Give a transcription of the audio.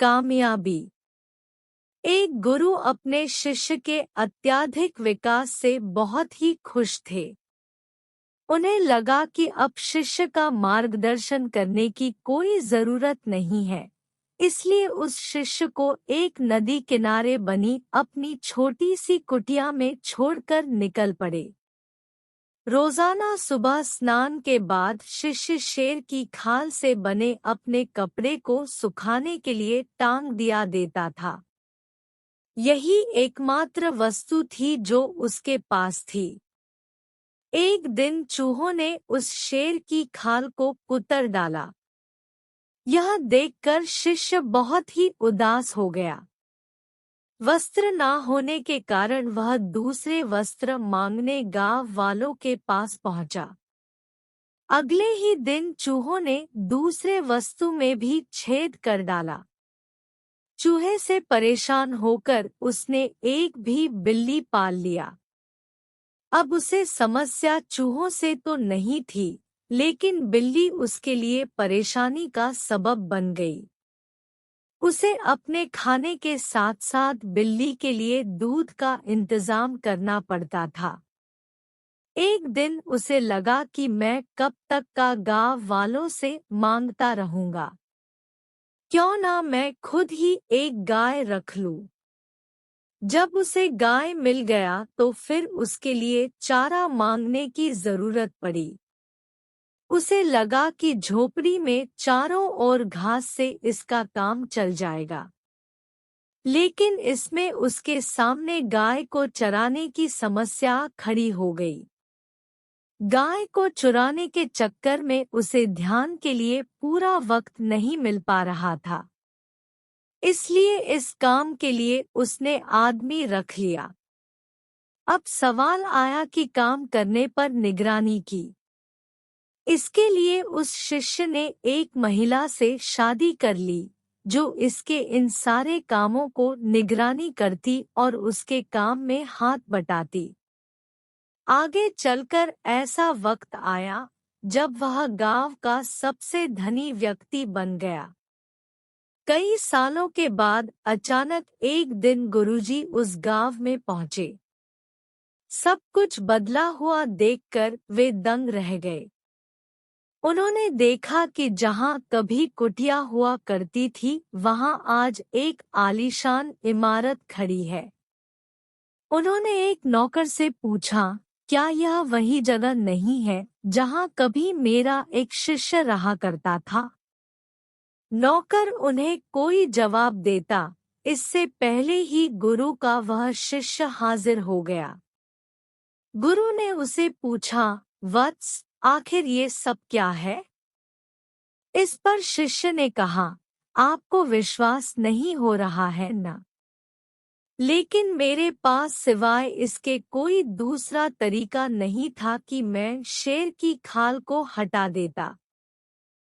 कामयाबी। एक गुरु अपने शिष्य के अत्यधिक विकास से बहुत ही खुश थे। उन्हें लगा कि अब शिष्य का मार्गदर्शन करने की कोई जरूरत नहीं है, इसलिए उस शिष्य को एक नदी किनारे बनी अपनी छोटी सी कुटिया में छोड़कर निकल पड़े। रोजाना सुबह स्नान के बाद शिष्य शेर की खाल से बने अपने कपड़े को सुखाने के लिए टांग दिया देता था। यही एकमात्र वस्तु थी जो उसके पास थी। एक दिन चूहों ने उस शेर की खाल को कुतर डाला। यह देखकर शिष्य बहुत ही उदास हो गया। वस्त्र ना होने के कारण वह दूसरे वस्त्र मांगने गांव वालों के पास पहुंचा। अगले ही दिन चूहों ने दूसरे वस्तु में भी छेद कर डाला। चूहे से परेशान होकर उसने एक भी बिल्ली पाल लिया। अब उसे समस्या चूहों से तो नहीं थी, लेकिन बिल्ली उसके लिए परेशानी का सबब बन गई। उसे अपने खाने के साथ साथ बिल्ली के लिए दूध का इंतजाम करना पड़ता था। एक दिन उसे लगा कि मैं कब तक का गांव वालों से मांगता रहूंगा, क्यों ना मैं खुद ही एक गाय रख लूं। जब उसे गाय मिल गया तो फिर उसके लिए चारा मांगने की जरूरत पड़ी। उसे लगा कि झोपड़ी में चारों ओर घास से इसका काम चल जाएगा, लेकिन इसमें उसके सामने गाय को चराने की समस्या खड़ी हो गई। गाय को चुराने के चक्कर में उसे ध्यान के लिए पूरा वक्त नहीं मिल पा रहा था, इसलिए इस काम के लिए उसने आदमी रख लिया। अब सवाल आया कि काम करने पर निगरानी की। इसके लिए उस शिष्य ने एक महिला से शादी कर ली, जो इसके इन सारे कामों को निगरानी करती और उसके काम में हाथ बटाती। आगे चलकर ऐसा वक्त आया जब वह गांव का सबसे धनी व्यक्ति बन गया। कई सालों के बाद अचानक एक दिन गुरुजी उस गांव में पहुंचे। सब कुछ बदला हुआ देखकर वे दंग रह गए। उन्होंने देखा कि जहां कभी कुटिया हुआ करती थी, वहां आज एक आलीशान इमारत खड़ी है। उन्होंने एक नौकर से पूछा, क्या यह वही जगह नहीं है जहां कभी मेरा एक शिष्य रहा करता था? नौकर उन्हें कोई जवाब देता, इससे पहले ही गुरु का वह शिष्य हाजिर हो गया। गुरु ने उसे पूछा, वत्स, आखिर ये सब क्या है? इस पर शिष्य ने कहा, आपको विश्वास नहीं हो रहा है ना? लेकिन मेरे पास सिवाय इसके कोई दूसरा तरीका नहीं था कि मैं शेर की खाल को हटा देता।